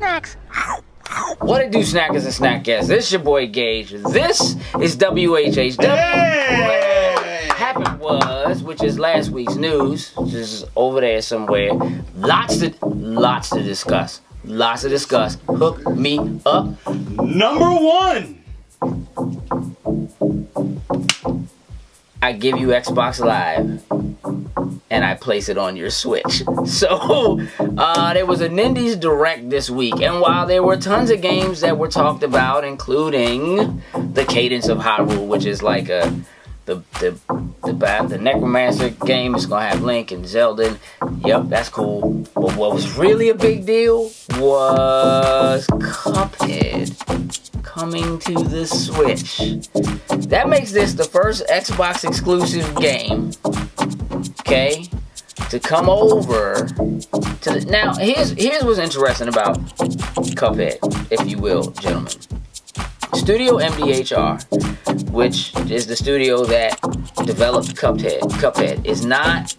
snacks. What it do, snackers and snackers? This is your boy Gage. This is WHHW. Hey! What happened was, which is last week's news, which is over there somewhere. Lots to discuss. Lots to discuss. Hook me up. Number one. I give you Xbox Live and I place it on your Switch. So, there was a Nindies Direct this week, and while there were tons of games that were talked about, including the Cadence of Hyrule, which is like the Necromancer game, is gonna have Link and Zelda. Yep, that's cool. But what was really a big deal was Cuphead coming to the Switch. That makes this the first Xbox exclusive game, okay, to come over to the... Now, here's what's interesting about Cuphead, if you will, gentlemen. Studio MDHR, which is the studio that developed Cuphead, is not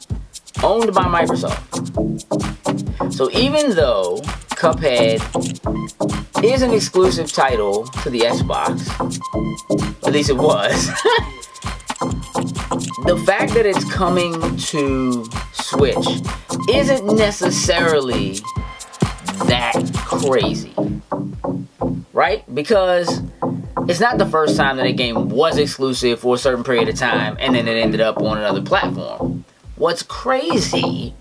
owned by Microsoft. So even though Cuphead is an exclusive title to the Xbox, at least it was, the fact that it's coming to Switch isn't necessarily that crazy, right? Because it's not the first time that a game was exclusive for a certain period of time and then it ended up on another platform. What's crazy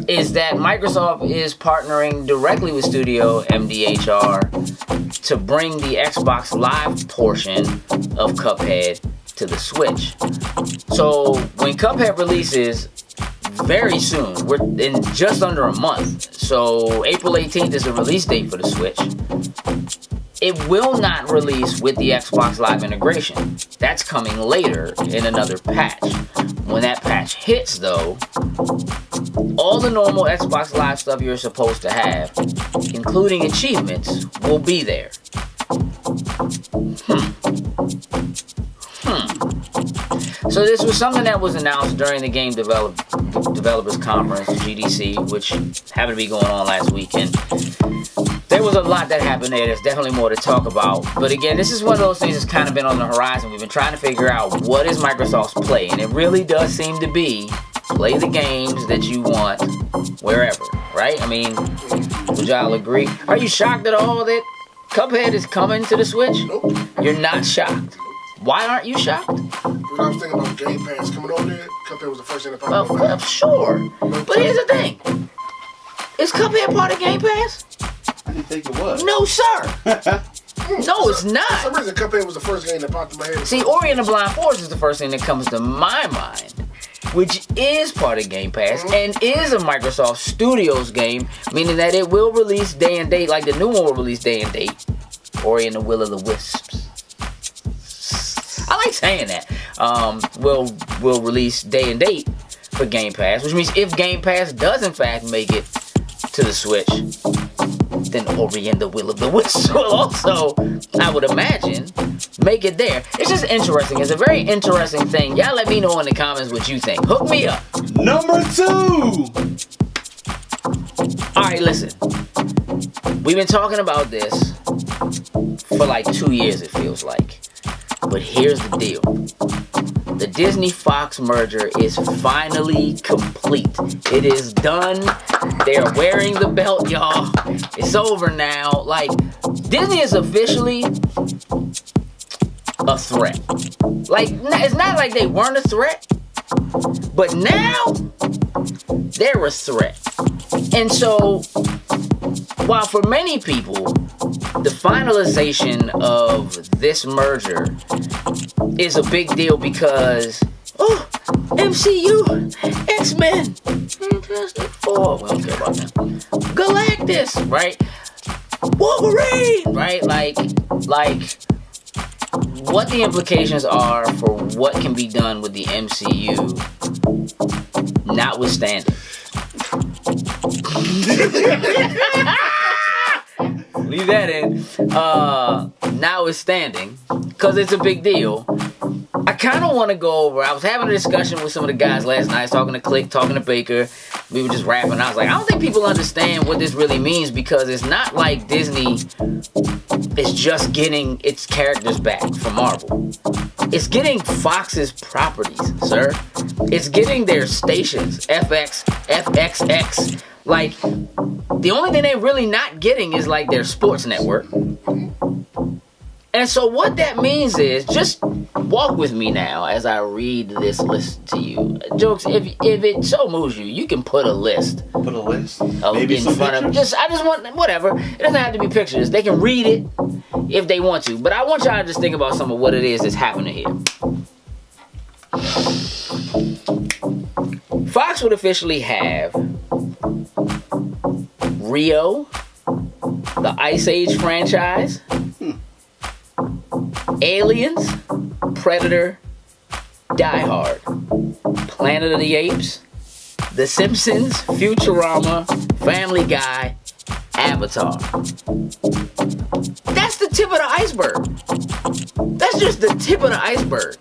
is that Microsoft is partnering directly with Studio MDHR to bring the Xbox Live portion of Cuphead to the Switch. So when Cuphead releases very soon, we're in just under a month, so April 18th is the release date for the Switch. It will not release with the Xbox Live integration. That's coming later in another patch. When that patch hits, though, all the normal Xbox Live stuff you're supposed to have, including achievements, will be there. So this was something that was announced during the Game Developers Conference, GDC, which happened to be going on last weekend. There was a lot that happened there. There's definitely more to talk about. But again, this is one of those things that's kind of been on the horizon. We've been trying to figure out what is Microsoft's play. And it really does seem to be play the games that you want wherever, right? I mean, would y'all agree? Are you shocked at all that Cuphead is coming to the Switch? Nope. You're not shocked. Why aren't you shocked? Because I was thinking about Game Pass coming on there. Cuphead was the first thing that popped up. Well, sure. But here's the thing. Is Cuphead part of Game Pass? I didn't think it was. No, sir. No, it's not. For some reason, Cuphead was the first game that popped in my head. See, Ori and the Blind Forest is the first thing that comes to my mind, which is part of Game Pass and is a Microsoft Studios game, meaning that it will release day and date, like the new one will release day and date. Ori and the Will of the Wisps. I like saying that. Will release day and date for Game Pass, which means if Game Pass does in fact make it to the Switch, then Ori and the Will of the Wisps will also, I would imagine, make it there. It's just interesting. It's a very interesting thing. Y'all let me know in the comments what you think. Hook me up. Number two. Alright, listen. We've been talking about this for like 2 years, it feels like. But here's the deal. The Disney-Fox merger is finally complete. It is done. They're wearing the belt, y'all. It's over now. Like, Disney is officially a threat. Like, it's not like they weren't a threat, but now they're a threat. And so, while for many people, the finalization of this merger is a big deal because, oh, MCU, X-Men, Fantastic Four, we don't care about that. Galactus, right? Wolverine, right? Like, what the implications are for what can be done with the MCU, notwithstanding. Leave that in. Notwithstanding, because it's a big deal, I kind of want to go over. I was having a discussion with some of the guys last night, talking to Click, talking to Baker, we were just rapping. I was like, I don't think people understand what this really means, because it's not like Disney is just getting its characters back from Marvel. It's getting Fox's properties, sir. It's getting their stations, FX, FXX. Like, the only thing they're really not getting is like their sports network. And so what that means is, just walk with me now as I read this list to you. Jokes, if it so moves you, you can put a list. Put a list? Maybe in front of them. I just want, whatever. It doesn't have to be pictures. They can read it if they want to. But I want y'all to just think about some of what it is that's happening here. Fox would officially have Rio, the Ice Age franchise, Aliens, Predator, Die Hard, Planet of the Apes, The Simpsons, Futurama, Family Guy, Avatar. That's the tip of the iceberg. That's just the tip of the iceberg.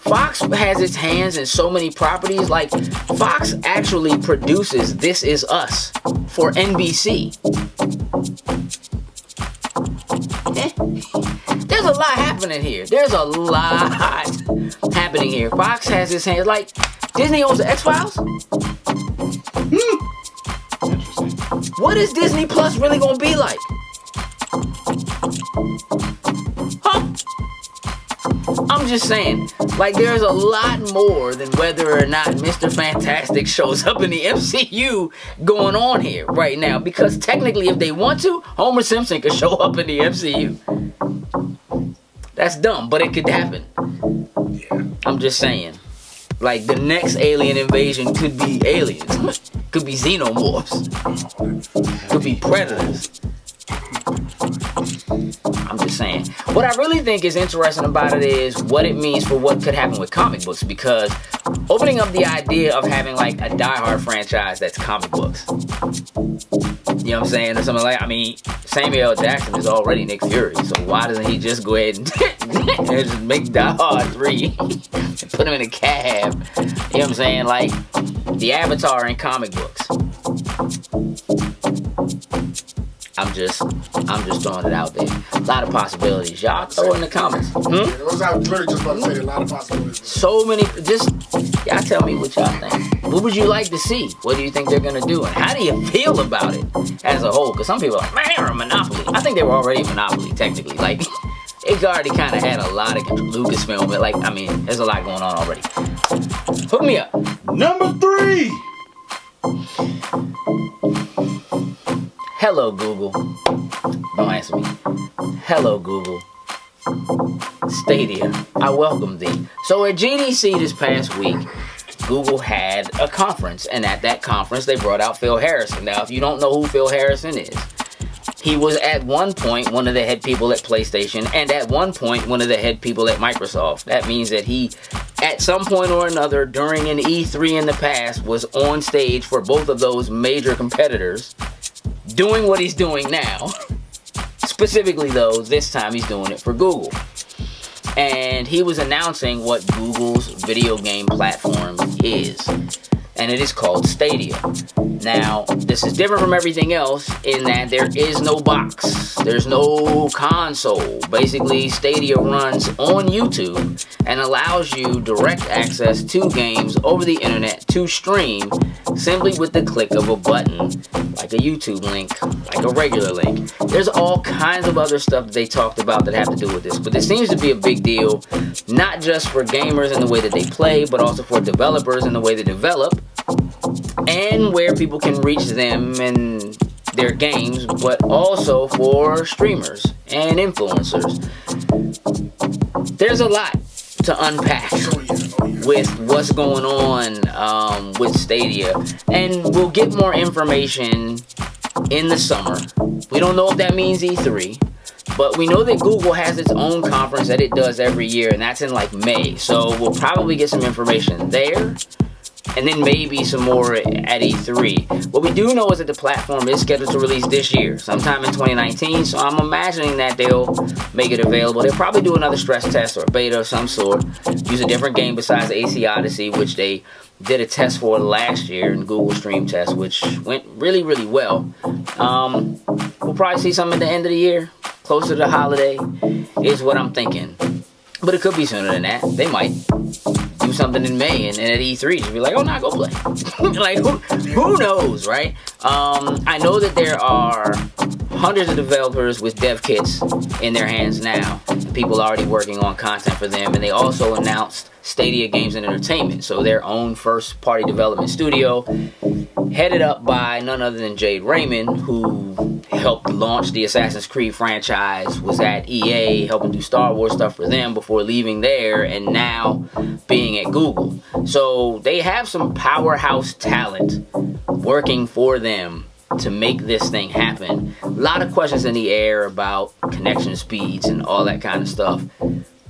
Fox has its hands in so many properties. Like, Fox actually produces This Is Us for NBC. There's a lot happening here. Fox has its hands. Like, Disney owns the X-Files? Interesting. What is Disney Plus really gonna be like? Huh? I'm just saying, like, there's a lot more than whether or not Mr. Fantastic shows up in the MCU going on here right now. Because technically, if they want to, Homer Simpson could show up in the MCU. That's dumb, but it could happen. Yeah. I'm just saying. Like, the next alien invasion could be aliens. Could be xenomorphs. Could be predators. I'm just saying. What I really think is interesting about it is what it means for what could happen with comic books, because opening up the idea of having like a Die Hard franchise that's comic books. You know what I'm saying? Or something like, I mean, Samuel L. Jackson is already Nick Fury, so why doesn't he just go ahead and just make Die Hard 3 and put him in a cab? You know what I'm saying? Like, the Avatar in comic books. I'm just throwing it out there. A lot of possibilities. Y'all throw in the comments. I was literally just about to say a lot of possibilities. So many. Just, y'all tell me what y'all think. What would you like to see? What do you think they're going to do? And how do you feel about it as a whole? Because some people are like, man, they're a monopoly. I think they were already a monopoly, technically. Like, it already kind of had a lot of Lucasfilm. But, like, I mean, there's a lot going on already. Hook me up. Number 3. Hello, Google. Don't answer me. Hello, Google. Stadia, I welcome thee. So at GDC this past week, Google had a conference, and at that conference they brought out Phil Harrison. Now, if you don't know who Phil Harrison is, he was at one point one of the head people at PlayStation, and at one point one of the head people at Microsoft. That means that he, at some point or another during an E3 in the past, was on stage for both of those major competitors, doing what he's doing now. Specifically, though, this time he's doing it for Google. And he was announcing what Google's video game platform is. And it is called Stadia. Now, this is different from everything else in that there is no box. There's no console. Basically, Stadia runs on YouTube and allows you direct access to games over the internet to stream simply with the click of a button, like a YouTube link, like a regular link. There's all kinds of other stuff that they talked about that have to do with this, but this seems to be a big deal, not just for gamers in the way that they play, but also for developers in the way they develop, and where people can reach them and their games, but also for streamers and influencers. There's a lot to unpack with what's going on with Stadia, and we'll get more information in the summer. We don't know if that means E3, but we know that Google has its own conference that it does every year, and that's in like May, so we'll probably get some information there, and then maybe some more at E3. What we do know is that the platform is scheduled to release this year, sometime in 2019, so I'm imagining that they'll make it available. They'll probably do another stress test or beta of some sort, use a different game besides AC Odyssey, which they did a test for it last year in Google Stream Test, which went really, really well. We'll probably see something at the end of the year, closer to the holiday, is what I'm thinking. But it could be sooner than that. They might do something in May and at E3 just be like, oh, nah, go play. Like, who knows, right? I know that there are hundreds of developers with dev kits in their hands now. People already working on content for them. And they also announced Stadia Games and Entertainment, so their own first-party development studio, headed up by none other than Jade Raymond, who helped launch the Assassin's Creed franchise, was at EA helping do Star Wars stuff for them before leaving there, and now being at Google. So they have some powerhouse talent working for them to make this thing happen. A lot of questions in the air about connection speeds and all that kind of stuff.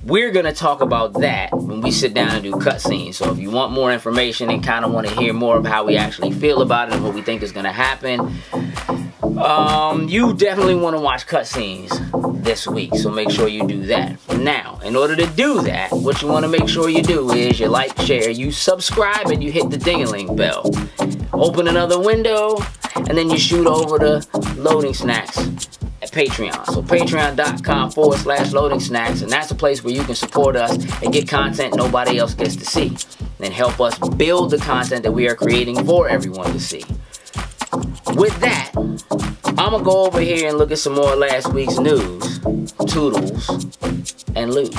We're going to talk about that when we sit down and do cutscenes. So if you want more information and kind of want to hear more of how we actually feel about it and what we think is going to happen, you definitely want to watch cutscenes this week. So make sure you do that. Now, in order to do that, what you want to make sure you do is you like, share, you subscribe, and you hit the ding-a-ling bell. Open another window, and then you shoot over to Loading Snacks at Patreon. So patreon.com/Loading Snacks, and that's a place where you can support us and get content nobody else gets to see, and help us build the content that we are creating for everyone to see. With that, I'm gonna go over here and look at some more of last week's news, toodles, and lose.